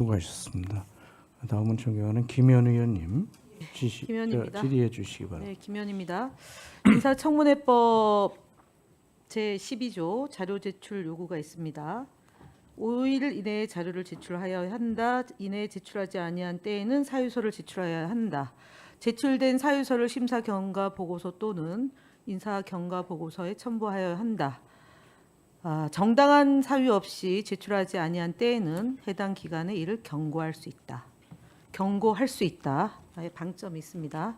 수고하셨습니다. 다음은 존경하는 김현 의원님 김현입니다. 질의해 주시기 바랍니다. 네, 김현입니다. 인사청문회법 제12조 자료 제출 요구가 있습니다. 5일 이내에 자료를 제출하여야 한다. 이내에 제출하지 아니한 때에는 사유서를 제출하여야 한다. 제출된 사유서를 심사 경과 보고서 또는 인사 경과 보고서에 첨부하여야 한다. 정당한 사유 없이 제출하지 아니한 때에는 해당 기관에 이를 경고할 수 있다. 경고할 수 있다. 방점이 있습니다.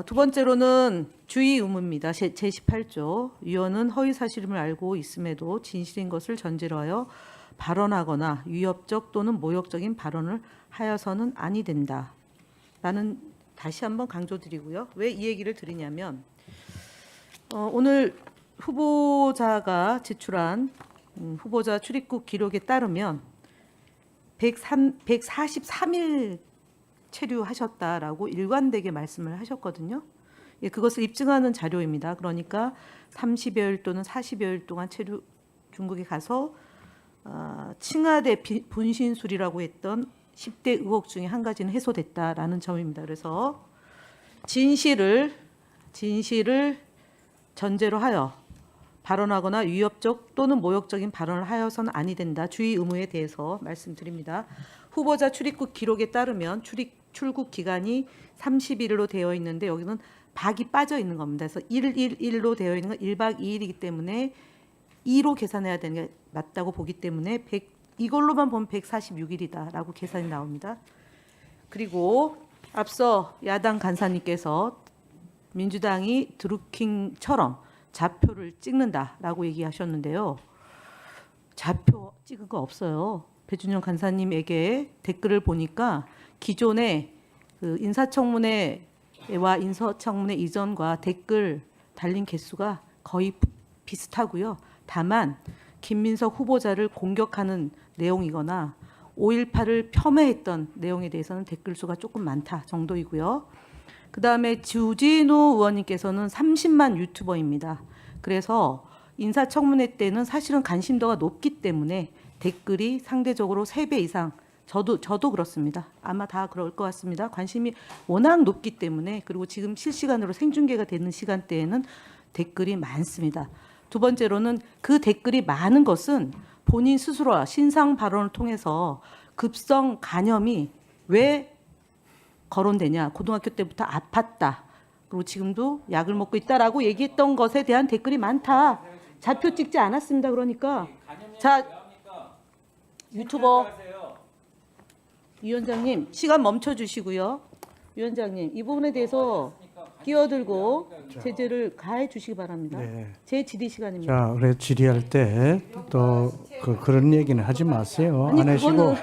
두 번째로는 주의 의무입니다. 제18조 위원은 허위 사실임을 알고 있음에도 진실인 것을 전제로 하여 발언하거나 위협적 또는 모욕적인 발언을 하여서는 아니 된다. 라는 다시 한번 강조드리고요. 왜 이 얘기를 드리냐면 오늘 후보자가 제출한 후보자 출입국 기록에 따르면 143일 체류하셨다라고 일관되게 말씀을 하셨거든요. 예, 그것을 입증하는 자료입니다. 그러니까 30여일 또는 40여일 동안 중국에 가서 칭하대 분신술이라고 했던 10대 의혹 중에 한 가지는 해소됐다라는 점입니다. 그래서 진실을 전제로 하여 발언하거나 위협적 또는 모욕적인 발언을 하여서는 아니 된다. 주의 의무에 대해서 말씀드립니다. 후보자 출입국 기록에 따르면 출국 기간이 30일로 되어 있는데 여기는 박이 빠져 있는 겁니다. 그래서 111로 되어 있는 건 1박 2일이기 때문에 2로 계산해야 되는 게 맞다고 보기 때문에 이걸로만 보면 146일이다라고 계산이 나옵니다. 그리고 앞서 야당 간사님께서 민주당이 드루킹처럼 좌표를 찍는다라고 얘기하셨는데요. 좌표 찍은 거 없어요. 배준영 간사님에게 댓글을 보니까 기존의 그 인사청문회와 인사청문회 이전과 댓글 달린 개수가 거의 비슷하고요. 다만 김민석 후보자를 공격하는 내용이거나 5.18을 폄훼했던 내용에 대해서는 댓글 수가 조금 많다 정도이고요. 그다음에 주진우 의원님께서는 30만 유튜버입니다. 그래서 인사청문회 때는 사실은 관심도가 높기 때문에 댓글이 상대적으로 3배 이상 저도 그렇습니다. 아마 다 그럴 것 같습니다. 관심이 워낙 높기 때문에 그리고 지금 실시간으로 생중계가 되는 시간대에는 댓글이 많습니다. 두 번째로는 그 댓글이 많은 것은 본인 스스로와 신상 발언을 통해서 급성 간염이 왜 거론되냐. 고등학교 때부터 아팠다. 그리고 지금도 약을 먹고 있다라고 얘기했던 것에 대한 댓글이 많다. 좌표 찍지 않았습니다. 그러니까 자 유튜버 위원장님 시간 멈춰 주시고요. 위원장님 이 부분에 대해서 끼어들고 제재를 가해 주시기 바랍니다. 네. 제 질의 시간입니다. 자, 그래 질의할 때 또 그런 얘기는 하지 마세요. 아니, 안 하시고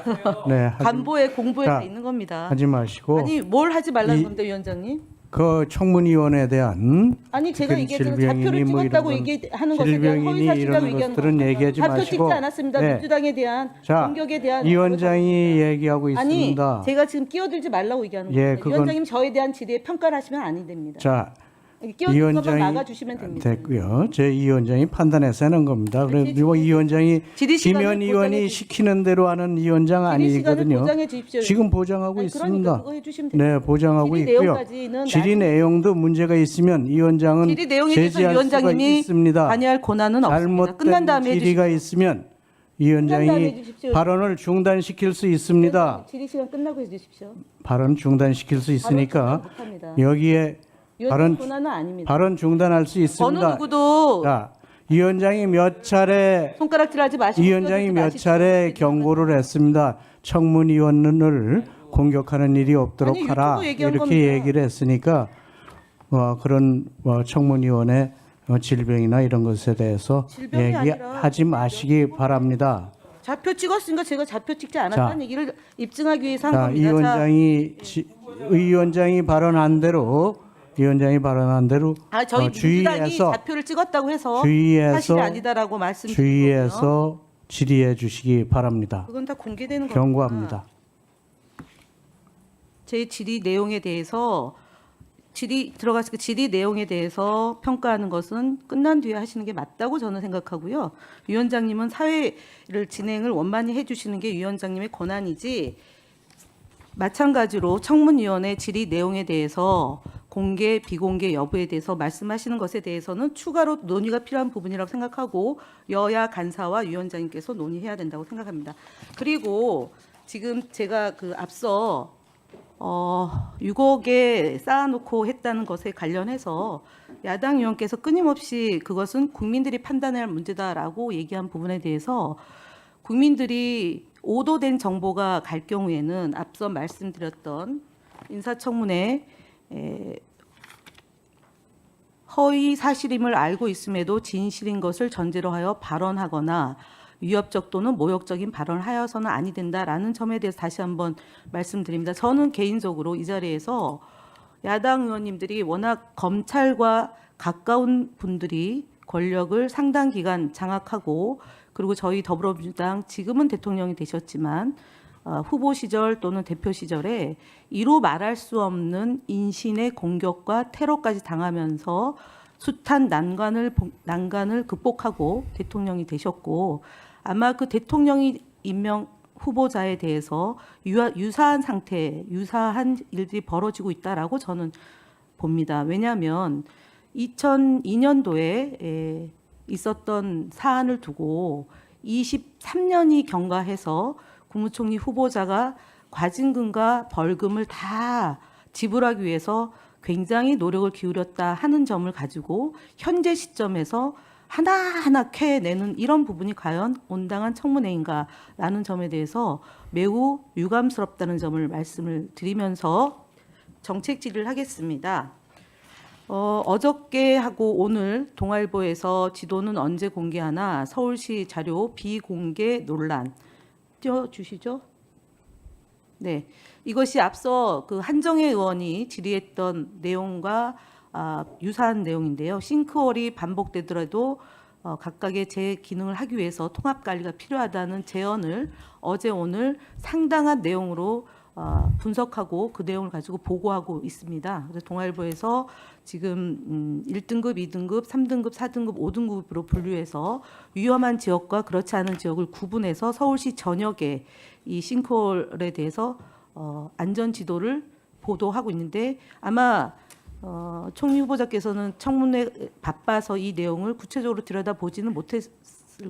네, 간보에 공부에 자, 돼 있는 겁니다. 하지 마시고 아니 뭘 하지 말라는 건데 위원장님? 그 청문위원에 대한 아니 제가 특히 얘기했잖아요. 질병이니 좌표를 뭐 찍었다고 이런 얘기하는 것에 대한 질병이니 허위사실이라고 이런 얘기하는 것들은 겁니다. 얘기하지 좌표 마시고 찍지 않았습니다. 네. 민주당에 대한 자, 공격에 대한 위원장이 얘기하고 아니 있습니다. 제가 지금 끼어들지 말라고 얘기하는 예, 겁니다. 그건- 위원장님 저에 대한 질의에 평가를 하시면 아니 됩니다. 자, 끼어들 것만 위원장이 나가주시면 됩니다. 됐고요. 제 위원장이 판단해서 하는 겁니다. 그리고 위원장이 질의 시간을 김현 보장해 의원이 주십시오. 시키는 대로 하는 위원장 질의 시간을 아니거든요. 보장해 주십시오. 지금 보장하고 아니, 있습니다. 그러니까 그거 해주시면 됩니다. 네, 보장하고 질의 있고요. 내용까지는 질의 내용도 문제가 있으면 위원장은 질의 내용에 대해서 제지할 수가 위원장님이 있습니다. 관여할 권한은 없습니다. 끝난 잘못된 다음에 질의가 해주십시오. 있으면 끝난 다음에 위원장이 해주십시오. 발언을 중단시킬 수 있습니다. 질의 시간 끝나고 해주십시오. 발언 중단시킬 수 있으니까 발언 중단 못합니다. 여기에 위원장 권한은 아닙니다. 발언 중단할 수 어느 있습니다. 누구도 자, 위원장이 몇 차례 손가락질하지 마시고 위원장이 몇 끼어들지 차례 마십시오. 경고를 했습니다. 청문위원을 공격하는 일이 없도록 아니, 하라 유튜브 얘기한 이렇게 겁니다. 얘기를 했으니까 그런 청문위원의 질병이나 이런 것에 대해서 질병이 얘기하지 마시기 바랍니다. 좌표 찍었으니까 제가 좌표 찍지 않았다는 얘기를 입증하기 위해서 한 자, 겁니다. 위원장이 발언한 대로 저희 민주당이 주의해서 좌표를 찍었다고 해서 주의해서 사실이 아니다라고 말씀드린 거고요. 주의해서 질의해 주시기 바랍니다. 그건 다 공개되는 겁니다. 경고합니다. 제 질의 내용에 대해서 질의 들어갔을 때 질의 내용에 대해서 평가하는 것은 끝난 뒤에 하시는 게 맞다고 저는 생각하고요. 위원장님은 사회를 진행을 원만히 해주시는 게 위원장님의 권한이지, 마찬가지로 청문위원회 질의 내용에 대해서 공개, 비공개 여부에 대해서 말씀하시는 것에 대해서는 추가로 논의가 필요한 부분이라고 생각하고 여야 간사와 위원장님께서 논의해야 된다고 생각합니다. 그리고 지금 제가 앞서 6억에 쌓아놓고 했다는 것에 관련해서 야당 의원께서 끊임없이 그것은 국민들이 판단해야 할 문제다라고 얘기한 부분에 대해서, 국민들이 오도된 정보가 갈 경우에는 앞서 말씀드렸던 인사청문회 허위 사실임을 알고 있음에도 진실인 것을 전제로 하여 발언하거나 위협적 또는 모욕적인 발언을 하여서는 아니 된다라는 점에 대해서 다시 한번 말씀드립니다. 저는 개인적으로 이 자리에서 야당 의원님들이 워낙 검찰과 가까운 분들이 권력을 상당 기간 장악하고, 그리고 저희 더불어민주당 지금은 대통령이 되셨지만 후보 시절 또는 대표 시절에 이루 말할 수 없는 인신의 공격과 테러까지 당하면서 숱한 난관을 극복하고 대통령이 되셨고, 아마 그 대통령이 임명 후보자에 대해서 유사한 상태, 유사한 일들이 벌어지고 있다라고 저는 봅니다. 왜냐하면 2002년도에 있었던 사안을 두고 23년이 경과해서 국무총리 후보자가 과징금과 벌금을 다 지불하기 위해서 굉장히 노력을 기울였다 하는 점을 가지고 현재 시점에서 하나하나 캐내는 이런 부분이 과연 온당한 청문회인가라는 점에 대해서 매우 유감스럽다는 점을 말씀을 드리면서 정책 질의를 하겠습니다. 어저께 하고 오늘 동아일보에서 지도는 언제 공개하나 서울시 자료 비공개 논란 띄워주시죠. 네, 이것이 앞서 한정혜 의원이 질의했던 내용과 유사한 내용인데요. 싱크홀이 반복되더라도 각각의 제 기능을 하기 위해서 통합 관리가 필요하다는 제언을 어제 오늘 상당한 내용으로 분석하고 그 내용을 가지고 보고하고 있습니다. 그래서 동아일보에서 지금 1등급, 2등급, 3등급, 4등급, 5등급으로 분류해서 위험한 지역과 그렇지 않은 지역을 구분해서 서울시 전역에 이 싱크홀에 대해서 안전 지도를 보도하고 있는데, 아마 총리 후보자께서는 청문회 바빠서 이 내용을 구체적으로 들여다보지는 못했을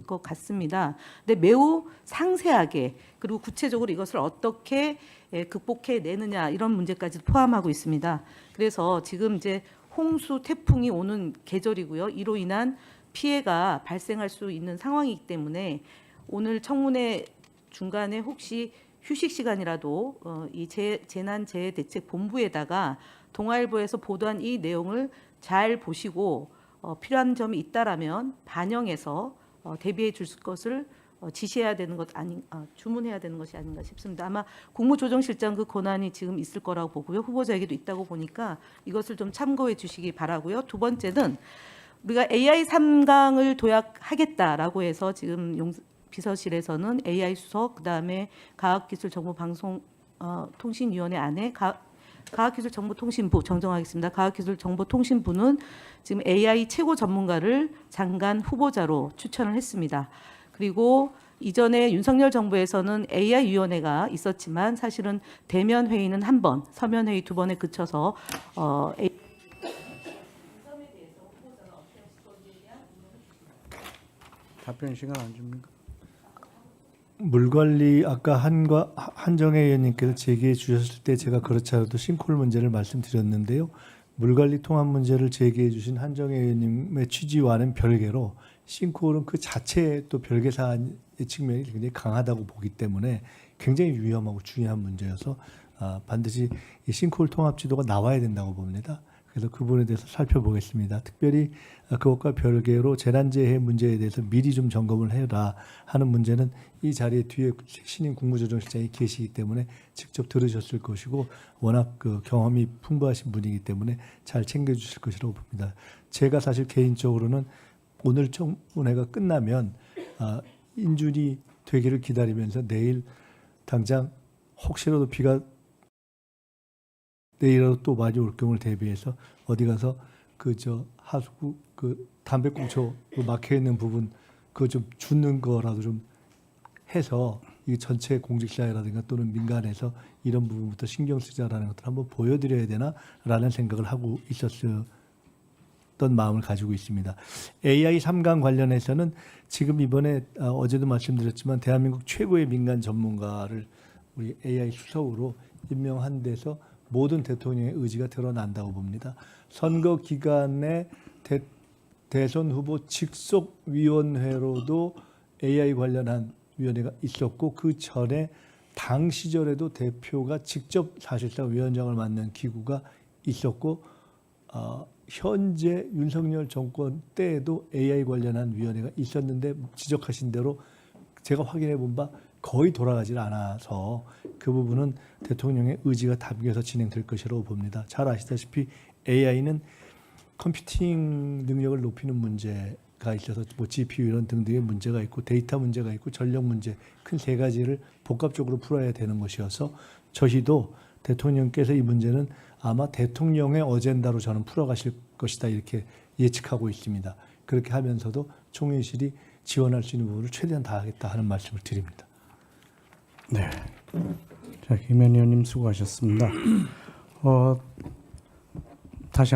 것 같습니다. 근데 매우 상세하게 그리고 구체적으로 이것을 어떻게 극복해내느냐 이런 문제까지 포함하고 있습니다. 그래서 지금 이제 홍수, 태풍이 오는 계절이고요. 이로 인한 피해가 발생할 수 있는 상황이기 때문에 오늘 청문회 중간에 혹시 휴식 시간이라도 이 재난재해대책본부에다가 동아일보에서 보도한 이 내용을 잘 보시고 필요한 점이 있다라면 반영해서 대비해 줄 것을 지시해야 되는 것 주문해야 되는 것이 아닌가 싶습니다. 아마 국무조정실장 그 권한이 지금 있을 거라고 보고요. 후보자에게도 있다고 보니까 이것을 좀 참고해 주시기 바라고요. 두 번째는 우리가 AI 3강을 도약하겠다라고 해서 지금 비서실에서는 AI 수석, 그다음에 과학기술정보방송통신위원회 안에 과학기술정보통신부 정정하겠습니다. 과학기술정보통신부는 지금 AI 최고 전문가를 장관 후보자로 추천을 했습니다. 그리고 이전에 윤석열 정부에서는 AI 위원회가 있었지만 사실은 대면 회의는 한 번, 서면 회의 두 번에 그쳐서 답변 시간 안 줍니까? 물관리 아까 한정혜 의원님께서 제기해 주셨을 때 제가 그렇지 않아도 싱크홀 문제를 말씀드렸는데요. 물관리 통합 문제를 제기해 주신 한정혜 의원님의 취지와는 별개로 싱크홀은 그 자체의 또 별개 사안의 측면이 굉장히 강하다고 보기 때문에 굉장히 위험하고 중요한 문제여서 반드시 이 싱크홀 통합 지도가 나와야 된다고 봅니다. 그래서 그 부분에 대해서 살펴보겠습니다. 특별히 그것과 별개로 재난재해 문제에 대해서 미리 좀 점검을 해라 하는 문제는 이 자리에 뒤에 신임 국무조정실장이 계시기 때문에 직접 들으셨을 것이고 워낙 그 경험이 풍부하신 분이기 때문에 잘 챙겨주실 것이라고 봅니다. 제가 사실 개인적으로는 오늘 청문회가 끝나면 인준이 되기를 기다리면서 내일 당장 혹시라도 비가 내일이라도 또 많이 올 경우를 대비해서 어디 가서 하수구 담배꽁초 막혀 있는 부분 그거 좀 줍는 거라도 좀 해서 이 전체 공직사회라든가 또는 민간에서 이런 부분부터 신경 쓰자라는 것들 한번 보여드려야 되나라는 생각을 하고 있었던 마음을 가지고 있습니다. AI 3강 관련해서는 지금 이번에 어제도 말씀드렸지만 대한민국 최고의 민간 전문가를 우리 AI 수석으로 임명한 데서 모든 대통령의 의지가 드러난다고 봅니다. 선거 기간에 대선 후보 직속 위원회로도 AI 관련한 위원회가 있었고 그 전에 당 시절에도 대표가 직접 사실상 위원장을 맡는 기구가 있었고 현재 윤석열 정권 때에도 AI 관련한 위원회가 있었는데 지적하신 대로 제가 확인해 본 바 거의 돌아가질 않아서 그 부분은 대통령의 의지가 담겨서 진행될 것이라고 봅니다. 잘 아시다시피 AI는 컴퓨팅 능력을 높이는 문제가 있어서 GPU 이런 등등의 문제가 있고 데이터 문제가 있고 전력 문제 큰 세 가지를 복합적으로 풀어야 되는 것이어서 저희도 대통령께서 이 문제는 아마 대통령의 어젠다로 저는 풀어가실 것이다 이렇게 예측하고 있습니다. 그렇게 하면서도 총회의실이 지원할 수 있는 부분을 최대한 다하겠다 하는 말씀을 드립니다. 네. 자, 김현 의원님 수고하셨습니다. 다시 한번